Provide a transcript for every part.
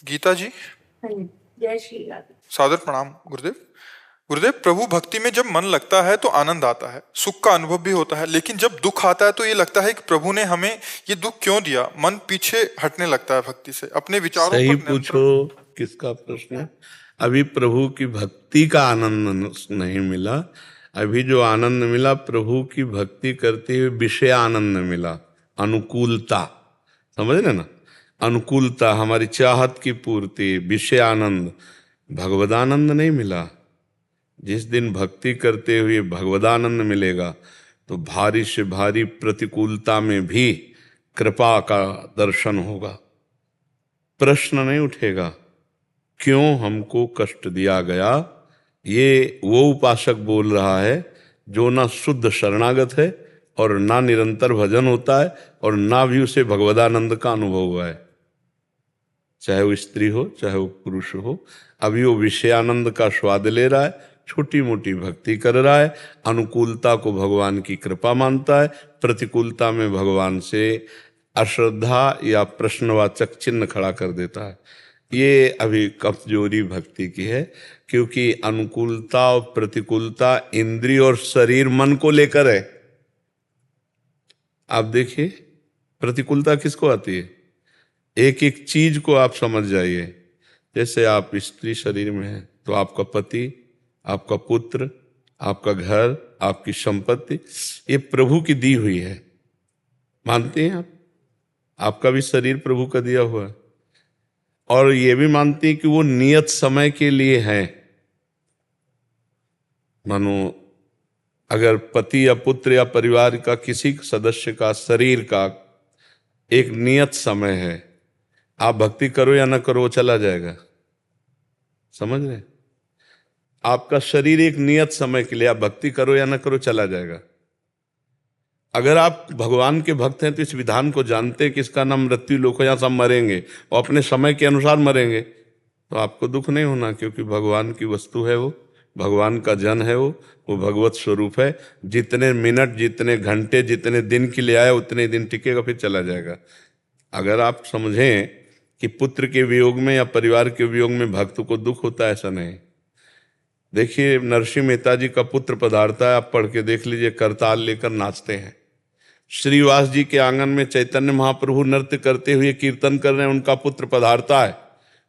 गीता जी, हाँ जी, जय श्री राधे। सादर प्रणाम गुरुदेव। गुरुदेव, प्रभु भक्ति में जब मन लगता है तो आनंद आता है, सुख का अनुभव भी होता है, लेकिन जब दुख आता है तो ये लगता है कि प्रभु ने हमें ये दुख क्यों दिया। मन पीछे हटने लगता है भक्ति से, अपने विचारों सही पर पूछो, नियंत्रण। किसका प्रश्न है? अभी प्रभु की भक्ति का आनंद नहीं मिला। अभी जो आनंद मिला प्रभु की भक्ति करते हुए विषय आनंद मिला, अनुकूलता। समझ रहे ना? अनुकूलता, हमारी चाहत की पूर्ति, विषय आनंद। भगवदानंद नहीं मिला। जिस दिन भक्ति करते हुए भगवदानंद मिलेगा तो भारी से भारी प्रतिकूलता में भी कृपा का दर्शन होगा। प्रश्न नहीं उठेगा क्यों हमको कष्ट दिया गया। ये वो उपासक बोल रहा है जो ना शुद्ध शरणागत है और ना निरंतर भजन होता है और ना भी उसे भगवदानंद का अनुभव हुआ है। चाहे वो स्त्री हो चाहे वो पुरुष हो, अभी वो विषयानंद का स्वाद ले रहा है, छोटी मोटी भक्ति कर रहा है, अनुकूलता को भगवान की कृपा मानता है, प्रतिकूलता में भगवान से अश्रद्धा या प्रश्नवाचक चिन्ह खड़ा कर देता है। ये अभी कमजोरी भक्ति की है, क्योंकि अनुकूलता और प्रतिकूलता इंद्रिय और शरीर मन को लेकर है। आप देखिए प्रतिकूलता किसको आती है, एक एक चीज को आप समझ जाइए। जैसे आप स्त्री शरीर में हैं तो आपका पति, आपका पुत्र, आपका घर, आपकी संपत्ति, ये प्रभु की दी हुई है। मानते हैं आप? आपका भी शरीर प्रभु का दिया हुआ है। और ये भी मानते हैं कि वो नियत समय के लिए है। मानो अगर पति या पुत्र या परिवार का किसी सदस्य का शरीर का एक नियत समय है, आप भक्ति करो या ना करो वो चला जाएगा। समझ रहे? आपका शरीर एक नियत समय के लिए, आप भक्ति करो या ना करो चला जाएगा। अगर आप भगवान के भक्त हैं तो इस विधान को जानते हैं कि इसका नाम मृत्यु लोक है, यहाँ सब मरेंगे और अपने समय के अनुसार मरेंगे, तो आपको दुख नहीं होना, क्योंकि भगवान की वस्तु है वो, भगवान का जन है वो भगवत स्वरूप है। जितने मिनट, जितने घंटे, जितने दिन के लिए आया उतने दिन टिकेगा, फिर चला जाएगा। अगर आप समझें कि पुत्र के वियोग में या परिवार के वियोग में भक्त को दुख होता है, ऐसा नहीं। देखिए नरसिंह मेहता जी का पुत्र पधारता है, आप पढ़ के देख लीजिए, करताल लेकर नाचते हैं। श्रीवास जी के आंगन में चैतन्य महाप्रभु नृत्य करते हुए कीर्तन कर रहे हैं, उनका पुत्र पधारता है,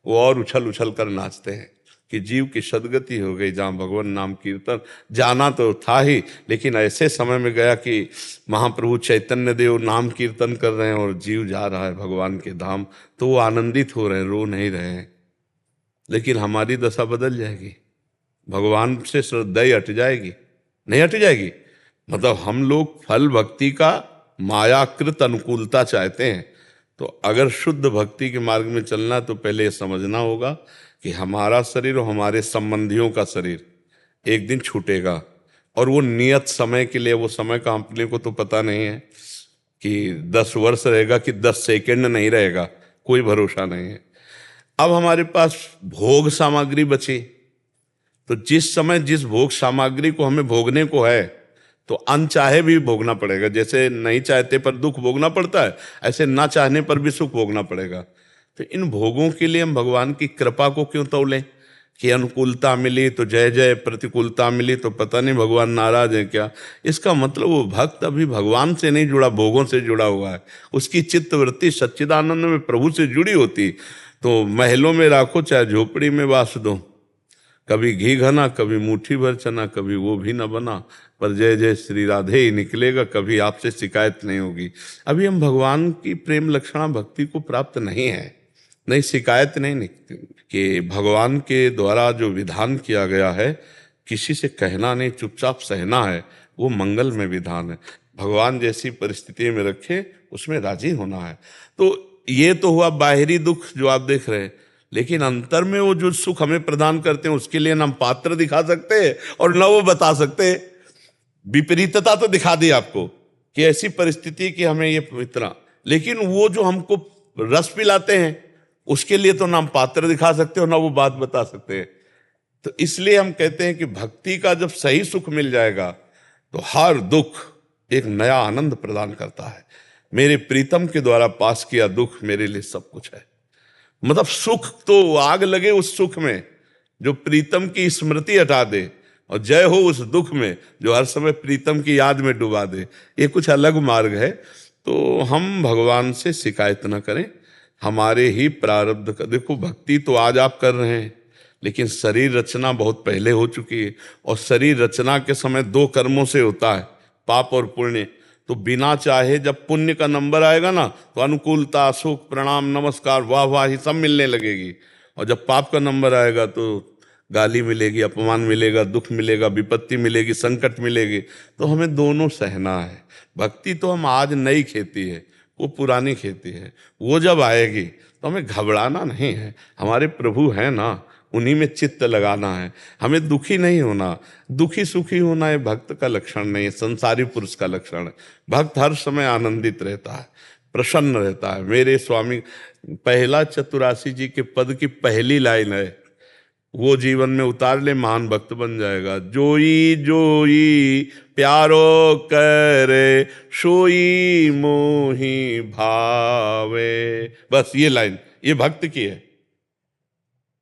वो और उछल उछल कर नाचते हैं कि जीव की सदगति हो गई। जहाँ भगवान नाम कीर्तन जाना तो था ही, लेकिन ऐसे समय में गया कि महाप्रभु चैतन्य देव नाम कीर्तन कर रहे हैं और जीव जा रहा है भगवान के धाम, तो वो आनंदित हो रहे हैं, रो नहीं रहे हैं। लेकिन हमारी दशा बदल जाएगी, भगवान से श्रद्धा ही हट जाएगी। नहीं हट जाएगी, मतलब हम लोग फल भक्ति का मायाकृत अनुकूलता चाहते हैं। तो अगर शुद्ध भक्ति के मार्ग में चलना है तो पहले ये समझना होगा कि हमारा शरीर और हमारे संबंधियों का शरीर एक दिन छूटेगा, और वो नियत समय के लिए। वो समय का अपने को तो पता नहीं है कि 10 वर्ष रहेगा कि 10 सेकंड नहीं रहेगा, कोई भरोसा नहीं है। अब हमारे पास भोग सामग्री बची, तो जिस समय जिस भोग सामग्री को हमें भोगने को है तो अनचाहे भी भोगना पड़ेगा। जैसे नहीं चाहते पर दुख भोगना पड़ता है, ऐसे ना चाहने पर भी सुख भोगना पड़ेगा। तो इन भोगों के लिए हम भगवान की कृपा को क्यों तौलें कि अनुकूलता मिली तो जय जय, प्रतिकूलता मिली तो पता नहीं भगवान नाराज है क्या। इसका मतलब वो भक्त अभी भगवान से नहीं जुड़ा, भोगों से जुड़ा हुआ है। उसकी चित्तवृत्ति सच्चिदानंद में प्रभु से जुड़ी होती तो महलों में राखो चाहे झोपड़ी में वास दो, कभी घी घना, कभी मुट्ठी भर चना, कभी वो भी न बना, पर जय जय श्री राधे ही निकलेगा, कभी आपसे शिकायत नहीं होगी। अभी हम भगवान की प्रेम लक्षणा भक्ति को प्राप्त नहीं है, नहीं शिकायत नहीं निकलती कि भगवान के द्वारा जो विधान किया गया है किसी से कहना नहीं, चुपचाप सहना है, वो मंगल में विधान है। भगवान जैसी परिस्थिति में रखे उसमें राजी होना है। तो ये तो हुआ बाहरी दुख जो आप देख रहे हैं, लेकिन अंतर में वो जो सुख हमें प्रदान करते हैं उसके लिए ना हम पात्र दिखा सकते हैं और ना वो बता सकते हैं। विपरीतता तो दिखा दी आपको कि ऐसी परिस्थिति कि हमें ये इतना, लेकिन वो जो हमको रस पिलाते हैं उसके लिए तो ना हम पात्र दिखा सकते हो ना वो बात बता सकते हैं। तो इसलिए हम कहते हैं कि भक्ति का जब सही सुख मिल जाएगा तो हर दुख एक नया आनंद प्रदान करता है। मेरे प्रीतम के द्वारा पास किया दुख मेरे लिए सब कुछ है। मतलब सुख तो आग लगे उस सुख में जो प्रीतम की स्मृति हटा दे, और जय हो उस दुख में जो हर समय प्रीतम की याद में डुबा दे। ये कुछ अलग मार्ग है। तो हम भगवान से शिकायत न करें, हमारे ही प्रारब्ध का। देखो भक्ति तो आज आप कर रहे हैं, लेकिन शरीर रचना बहुत पहले हो चुकी है, और शरीर रचना के समय दो कर्मों से होता है, पाप और पुण्य। तो बिना चाहे जब पुण्य का नंबर आएगा ना, तो अनुकूलता, सुख, प्रणाम, नमस्कार, वाह वाह ही सब मिलने लगेगी। और जब पाप का नंबर आएगा तो गाली मिलेगी, अपमान मिलेगा, दुख मिलेगा, विपत्ति मिलेगी, संकट मिलेगी। तो हमें दोनों सहना है। भक्ति तो हम आज नई खेती है, वो पुरानी खेती है। वो जब आएगी तो हमें घबराना नहीं है, हमारे प्रभु हैं ना, उन्हीं में चित्त लगाना है। हमें दुखी नहीं होना। दुखी सुखी होना ये भक्त का लक्षण नहीं है, संसारी पुरुष का लक्षण है। भक्त हर समय आनंदित रहता है, प्रसन्न रहता है। मेरे स्वामी पहला चतुरासी जी के पद की पहली लाइन है, वो जीवन में उतार ले, महान भक्त बन जाएगा। जोई जोई प्यारो करे, सोई मोही भावे। बस ये लाइन ये भक्त की है।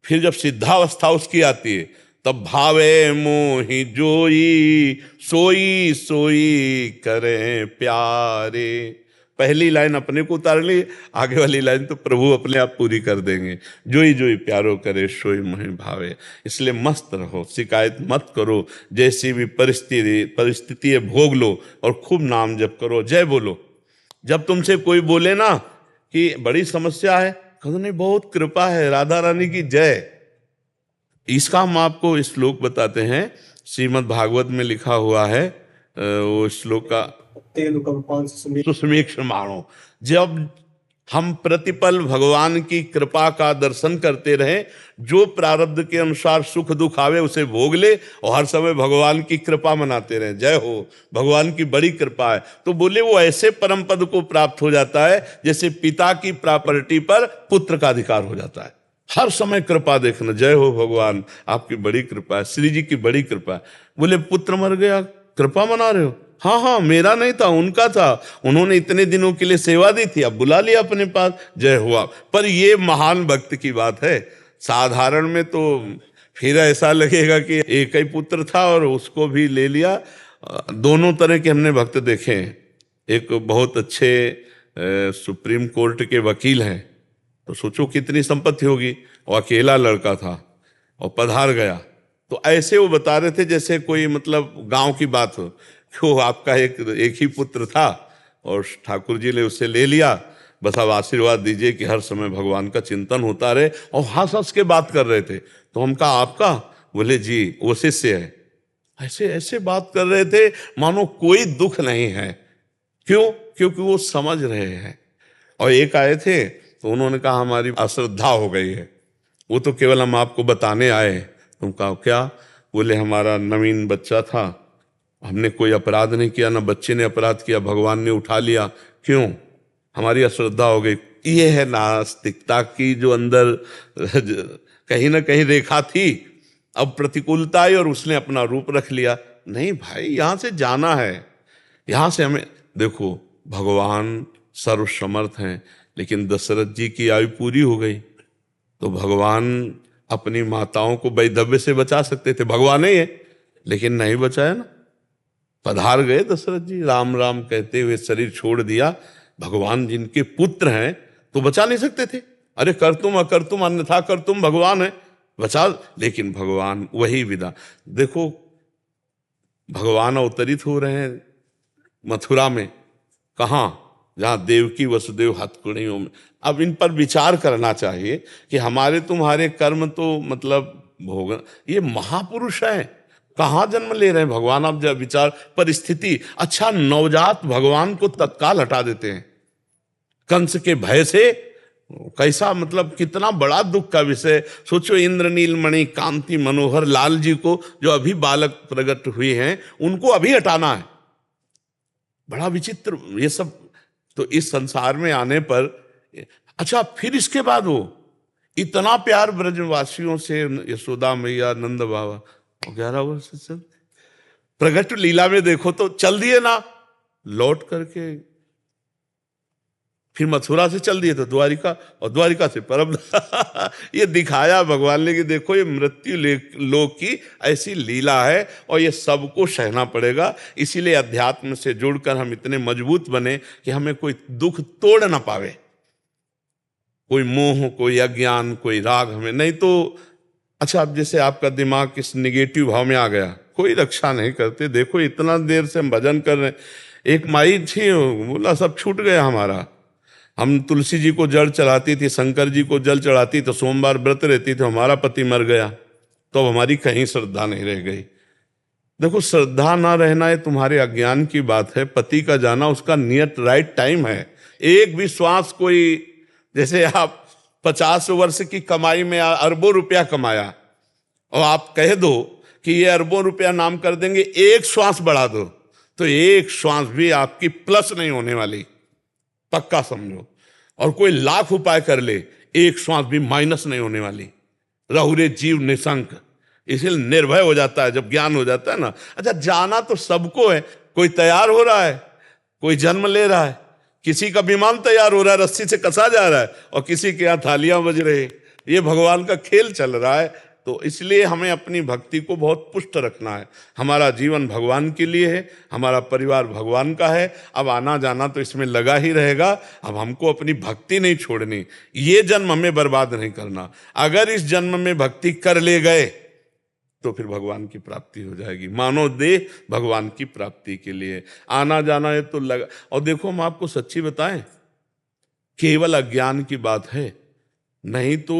फिर जब सिद्धावस्था उसकी आती है, तब भावे मोही जोई, सोई सोई करे प्यारे। पहली लाइन अपने को उतार ली, आगे वाली लाइन तो प्रभु अपने आप पूरी कर देंगे। जोई जोई प्यारो करे, सोई मोहि भावे। इसलिए मस्त रहो, शिकायत मत करो। जैसी भी परिस्थिति है भोग लो, और खूब नाम जप करो, जय बोलो। जब तुमसे कोई बोले ना कि बड़ी समस्या है, कहो नहीं बहुत कृपा है, राधा रानी की जय। इसका हम आपको श्लोक बताते हैं, श्रीमद् भागवत में लिखा हुआ है। वो श्लोक का सुसमीक्षमाणो। जब हम प्रतिपल भगवान की कृपा का दर्शन करते रहें, जो प्रारब्ध के अनुसार सुख दुख आवे उसे भोग ले, और हर समय भगवान की कृपा मनाते रहें, जय हो भगवान की बड़ी कृपा है। तो बोले वो ऐसे परम पद को प्राप्त हो जाता है जैसे पिता की प्रॉपर्टी पर पुत्र का अधिकार हो जाता है। हर समय कृपा देखना, जय हो भगवान आपकी बड़ी कृपा है, श्री जी की बड़ी कृपा है। बोले पुत्र मर गया, कृपा मना रहे हो? हाँ हाँ, मेरा नहीं था, उनका था, उन्होंने इतने दिनों के लिए सेवा दी थी, अब बुला लिया अपने पास, जय हुआ। पर ये महान भक्त की बात है। साधारण में तो फिर ऐसा लगेगा कि एक ही पुत्र था और उसको भी ले लिया। दोनों तरह के हमने भक्त देखे हैं। एक बहुत अच्छे सुप्रीम कोर्ट के वकील हैं, तो सोचो कितनी संपत्ति होगी, और अकेला लड़का था और पधार गया। तो ऐसे वो बता रहे थे जैसे कोई मतलब गांव की बात हो, क्यों आपका एक ही पुत्र था और ठाकुर जी ने उसे ले लिया, बस अब आशीर्वाद दीजिए कि हर समय भगवान का चिंतन होता रहे। और हंस हंस के बात कर रहे थे। तो हम कहा आपका? बोले जी वो शिष्य है। ऐसे ऐसे बात कर रहे थे मानो कोई दुख नहीं है। क्यों? क्योंकि वो समझ रहे हैं। और एक आए थे तो उन्होंने कहा हमारी अश्रद्धा हो गई है, वो तो केवल हम आपको बताने आए। तुम कहा क्या? बोले हमारा नवीन बच्चा था, हमने कोई अपराध नहीं किया, ना बच्चे ने अपराध किया, भगवान ने उठा लिया। क्यों? हमारी अश्रद्धा हो गई। ये है नास्तिकता की जो अंदर कहीं ना कहीं रेखा थी। अब प्रतिकूलता आई और उसने अपना रूप रख लिया। नहीं भाई, यहां से जाना है, यहां से हमें देखो, भगवान सर्वसमर्थ हैं, लेकिन दशरथ जी की आयु पूरी हो गई, तो भगवान अपनी माताओं को वैधव्य से बचा सकते थे, भगवान ही है, लेकिन नहीं बचाया ना। पधार गए दशरथ जी, राम राम कहते हुए शरीर छोड़ दिया। भगवान जिनके पुत्र हैं तो बचा नहीं सकते थे? अरे कर तुम अकर तुम अन्यथा कर तुम, भगवान है, बचा। लेकिन भगवान वही विदा। देखो भगवान अवतरित हो रहे हैं मथुरा में, कहाँ? जहाँ देवकी वसुदेव हथकड़ियों में। अब इन पर विचार करना चाहिए कि हमारे तुम्हारे कर्म तो मतलब भोग, ये महापुरुष हैं, कहाँ जन्म ले रहे हैं भगवान? अब जब विचार परिस्थिति, अच्छा नवजात भगवान को तत्काल हटा देते हैं कंस के भय से, कैसा मतलब कितना बड़ा दुख का विषय। सोचो इंद्र नीलमणि कांति मनोहर लाल जी को, जो अभी बालक प्रकट हुए हैं, उनको अभी हटाना है। बड़ा विचित्र ये सब। तो इस संसार में आने पर, अच्छा फिर इसके बाद वो इतना प्यार ब्रजवासियों से, यशोदा मैया नंद बाबा 11 वर्ष से प्रकट लीला में देखो तो चल दिए ना, लौट करके फिर मथुरा से चल दिए तो द्वारिका, और द्वारिका से परम ये दिखाया भगवान ने कि देखो ये मृत्यु लोक की ऐसी लीला है और ये सबको सहना पड़ेगा। इसीलिए अध्यात्म से जुड़कर हम इतने मजबूत बने कि हमें कोई दुख तोड़ ना पावे, कोई मोह, कोई अज्ञान, कोई राग हमें नहीं तो। अच्छा, अब जैसे आपका दिमाग इस निगेटिव भाव में आ गया, कोई रक्षा नहीं करते। देखो इतना देर से हम भजन कर रहे हैं, एक माई थी बोला सब छूट गया हमारा। हम तुलसी जी को जल चढ़ाती थी, शंकर जी को जल चढ़ाती तो सोमवार व्रत रहती तो हमारा पति मर गया, तो अब हमारी कहीं श्रद्धा नहीं रह गई। देखो श्रद्धा ना रहना ये तुम्हारे अज्ञान की बात है, पति का जाना उसका नियत राइट टाइम है। एक भी श्वास कोई, जैसे आप 50 वर्ष की कमाई में अरबों रुपया कमाया और आप कह दो कि ये अरबों रुपया नाम कर देंगे, एक श्वास बढ़ा दो तो एक श्वास भी आपकी प्लस नहीं होने वाली, पक्का समझो। और कोई लाख उपाय कर ले, एक श्वास भी माइनस नहीं होने वाली। रहुरे जीव निशंक, इसलिए निर्भय हो जाता है जब ज्ञान हो जाता है ना। अच्छा, जाना तो सबको है, कोई तैयार हो रहा है, कोई जन्म ले रहा है, किसी का विमान तैयार हो रहा है, रस्सी से कसा जा रहा है, और किसी के यहाँ थालियां बज रहे। ये भगवान का खेल चल रहा है। तो इसलिए हमें अपनी भक्ति को बहुत पुष्ट रखना है। हमारा जीवन भगवान के लिए है, हमारा परिवार भगवान का है। अब आना जाना तो इसमें लगा ही रहेगा। अब हमको अपनी भक्ति नहीं छोड़नी, ये जन्म हमें बर्बाद नहीं करना। अगर इस जन्म में भक्ति कर ले गए तो फिर भगवान की प्राप्ति हो जाएगी। मानव देह भगवान की प्राप्ति के लिए आना जाना है तो लगा। और देखो हम आपको सच्ची बताएं, केवल अज्ञान की बात है, नहीं तो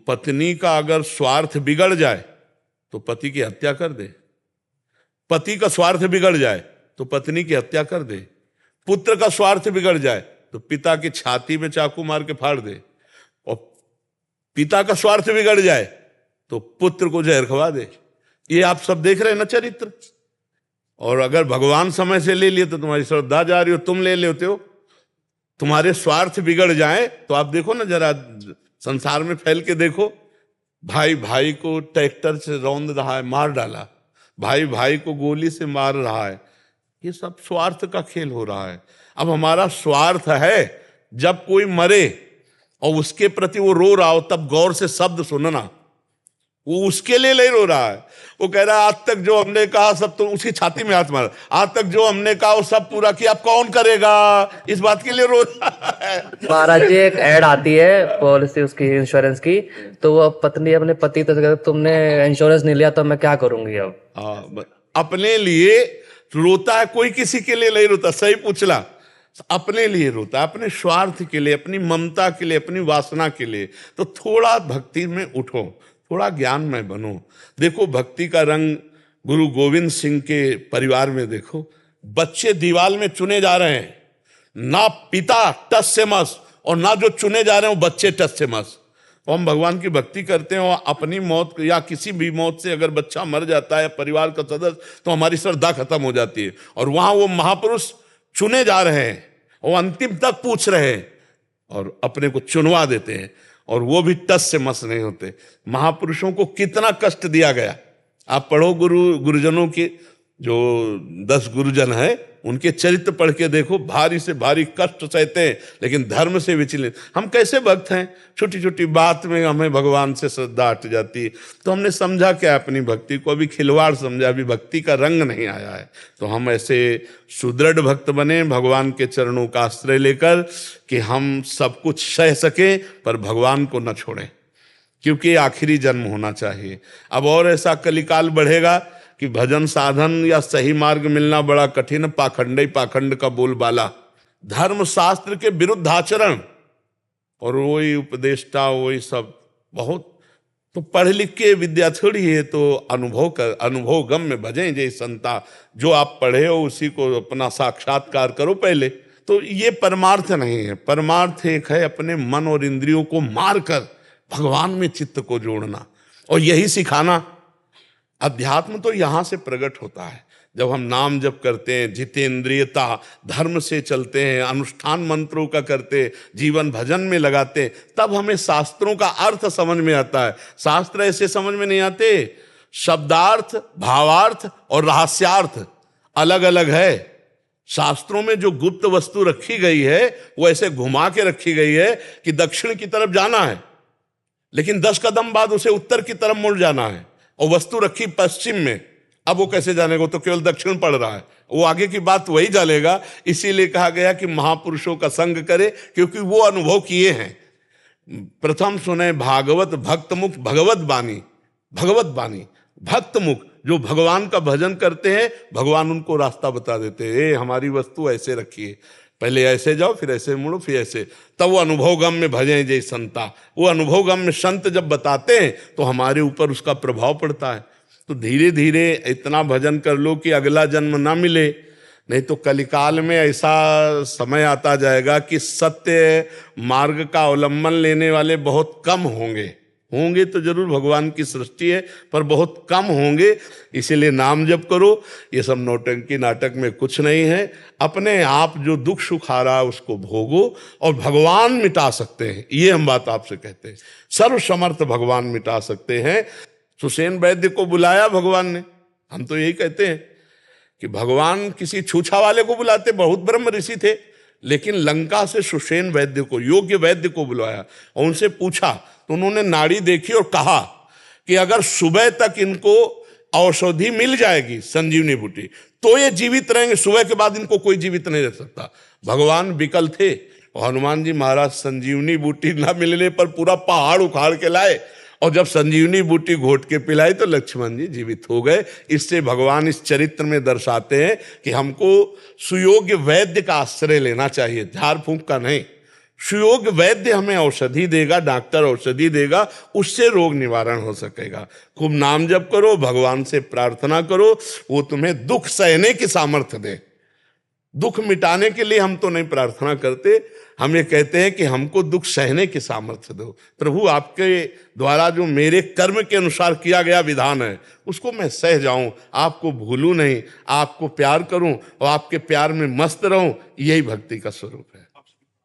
पत्नी का अगर स्वार्थ बिगड़ जाए तो पति की हत्या कर दे, पति का स्वार्थ बिगड़ जाए तो पत्नी की हत्या कर दे, पुत्र का स्वार्थ बिगड़ जाए तो पिता की छाती में चाकू मार के फाड़ दे, और पिता का स्वार्थ बिगड़ जाए तो पुत्र को जहर खवा दे। ये आप सब देख रहे हैं ना चरित्र। और अगर भगवान समय से ले लिए तो तुम्हारी श्रद्धा जा रही हो, तुम ले लेते हो। तुम्हारे स्वार्थ बिगड़ जाए तो आप देखो ना, जरा संसार में फैल के देखो, भाई भाई को ट्रैक्टर से रौंद रहा है, मार डाला, भाई भाई को गोली से मार रहा है, ये सब स्वार्थ का खेल हो रहा है। अब हमारा स्वार्थ है जब कोई मरे और उसके प्रति वो रो रहा हो, तब गौर से शब्द सुनना, वो उसके लिए नहीं रो रहा है। वो कह रहा है आज तक जो हमने कहा सब, तो उसकी छाती में हाथ मारा, आज तक जो हमने कहा वो सब पूरा किया, अब कौन करेगा, इस बात के लिए रो रहा है। महाराज जी, एक ऐड आती है पॉलिसी उसकी इंश्योरेंस की, तो वो पत्नी अपने पति तो कहती तुमने इंश्योरेंस नहीं लिया तो मैं क्या करूंगी अब। अपने लिए रोता है, कोई किसी के लिए नहीं रोता। सही पूछला, अपने लिए रोता है, अपने स्वार्थ के लिए, अपनी ममता के लिए, अपनी वासना के लिए। तो थोड़ा भक्ति में उठो, थोड़ा ज्ञान में बनो। देखो भक्ति का रंग गुरु गोविंद सिंह के परिवार में देखो, बच्चे दीवाल में चुने जा रहे हैं, ना पिता टस से मस और ना जो चुने जा रहे हैं वो बच्चे टस से मस। और हम भगवान की भक्ति करते हैं और अपनी मौत या किसी भी मौत से अगर बच्चा मर जाता है, परिवार का सदस्य, तो हमारी श्रद्धा खत्म हो जाती है। और वहां वो महापुरुष चुने जा रहे हैं, वो अंतिम तक पूछ रहे हैं और अपने को चुनवा देते हैं, और वो भी टस से मस नहीं होते। महापुरुषों को कितना कष्ट दिया गया। आप पढ़ो गुरुजनों के, जो 10 गुरुजन हैं उनके चरित्र पढ़ के देखो, भारी से भारी कष्ट सहते हैं लेकिन धर्म से विचलित। हम कैसे भक्त हैं, छोटी छोटी बात में हमें भगवान से श्रद्धा हट जाती है। तो हमने समझा क्या अपनी भक्ति को, अभी खिलवाड़ समझा, अभी भक्ति का रंग नहीं आया है। तो हम ऐसे सुदृढ़ भक्त बने भगवान के चरणों का आश्रय लेकर कि हम सब कुछ सह सके पर भगवान को न छोड़ें, क्योंकि आखिरी जन्म होना चाहिए। अब और ऐसा कलिकाल बढ़ेगा कि भजन साधन या सही मार्ग मिलना बड़ा कठिन, पाखंड ही पाखंड का बोलबाला, धर्म शास्त्र के विरुद्ध आचरण, और वही उपदेष्टा वही सब बहुत। तो पढ़ लिख के विद्या थोड़ी है, तो अनुभव गम में भजें जय संता। जो आप पढ़े हो उसी को अपना साक्षात्कार करो पहले। तो ये परमार्थ नहीं है। परमार्थ एक है अपने मन और इंद्रियों को मारकर भगवान में चित्त को जोड़ना, और यही सिखाना। अध्यात्म तो यहां से प्रकट होता है जब हम नाम जप करते हैं, जितेंद्रियता, धर्म से चलते हैं, अनुष्ठान मंत्रों का करते, जीवन भजन में लगाते, तब हमें शास्त्रों का अर्थ समझ में आता है। शास्त्र ऐसे समझ में नहीं आते, शब्दार्थ, भावार्थ और रहस्यार्थ अलग अलग है। शास्त्रों में जो गुप्त वस्तु रखी गई है वो ऐसे घुमा के रखी गई है कि दक्षिण की तरफ जाना है, लेकिन 10 कदम बाद उसे उत्तर की तरफ मुड़ जाना है, और वस्तु रखी पश्चिम में। अब वो कैसे जानेगा, तो केवल दक्षिण पड़ रहा है, वो आगे की बात वही जानेगा। इसीलिए कहा गया कि महापुरुषों का संग करे, क्योंकि वो अनुभव किए हैं। प्रथम सुने भागवत भक्त मुख भगवत बानी, भगवत बानी भक्त मुख, जो भगवान का भजन करते हैं भगवान उनको रास्ता बता देते हैं, हमारी वस्तु ऐसे रखिए, पहले ऐसे जाओ फिर ऐसे मुड़ो फिर ऐसे, तब वो अनुभव गम में भजें जय संता। वो अनुभव गम में संत जब बताते हैं तो हमारे ऊपर उसका प्रभाव पड़ता है। तो धीरे धीरे इतना भजन कर लो कि अगला जन्म ना मिले, नहीं तो कलिकाल में ऐसा समय आता जाएगा कि सत्य मार्ग का अवलंबन लेने वाले बहुत कम होंगे। होंगे तो जरूर, भगवान की सृष्टि है, पर बहुत कम होंगे। इसीलिए नाम जप करो, ये सब नौटंकी नाटक में कुछ नहीं है। अपने आप जो दुख सुख आ रहा है उसको भोगो, और भगवान मिटा सकते हैं, ये हम बात आपसे कहते हैं। सर्वसमर्थ भगवान मिटा सकते हैं। सुषेण वैद्य को बुलाया भगवान ने, हम तो यही कहते हैं कि भगवान किसी छूछा वाले को बुलाते, बहुत ब्रह्म ऋषि थे, लेकिन लंका से सुषेण वैद्य को, योग्य वैद्य को बुलाया और उनसे पूछा, तो उन्होंने नाड़ी देखी और कहा कि अगर सुबह तक इनको औषधि मिल जाएगी, संजीवनी बूटी, तो ये जीवित रहेंगे, सुबह के बाद इनको कोई जीवित नहीं रह सकता। भगवान विकल थे और हनुमान जी महाराज संजीवनी बूटी ना मिलने पर पूरा पहाड़ उखाड़ के लाए, और जब संजीवनी बूटी घोट के पिलाई तो लक्ष्मण जी जीवित हो गए। इससे भगवान इस चरित्र में दर्शाते हैं कि हमको सुयोग्य वैद्य का आश्रय लेना चाहिए, झाड़ फूंक का नहीं। सुयोग्य वैद्य हमें औषधि देगा, डॉक्टर औषधि देगा, उससे रोग निवारण हो सकेगा। खूब नाम जप करो, भगवान से प्रार्थना करो, वो तुम्हें दुख सहने की सामर्थ्य दे। दुख मिटाने के लिए हम तो नहीं प्रार्थना करते, हम ये कहते हैं कि हमको दुख सहने की सामर्थ्य दो प्रभु। आपके द्वारा जो मेरे कर्म के अनुसार किया गया विधान है उसको मैं सह जाऊं, आपको भूलूं नहीं, आपको प्यार करूं और आपके प्यार में मस्त रहूं, यही भक्ति का स्वरूप है।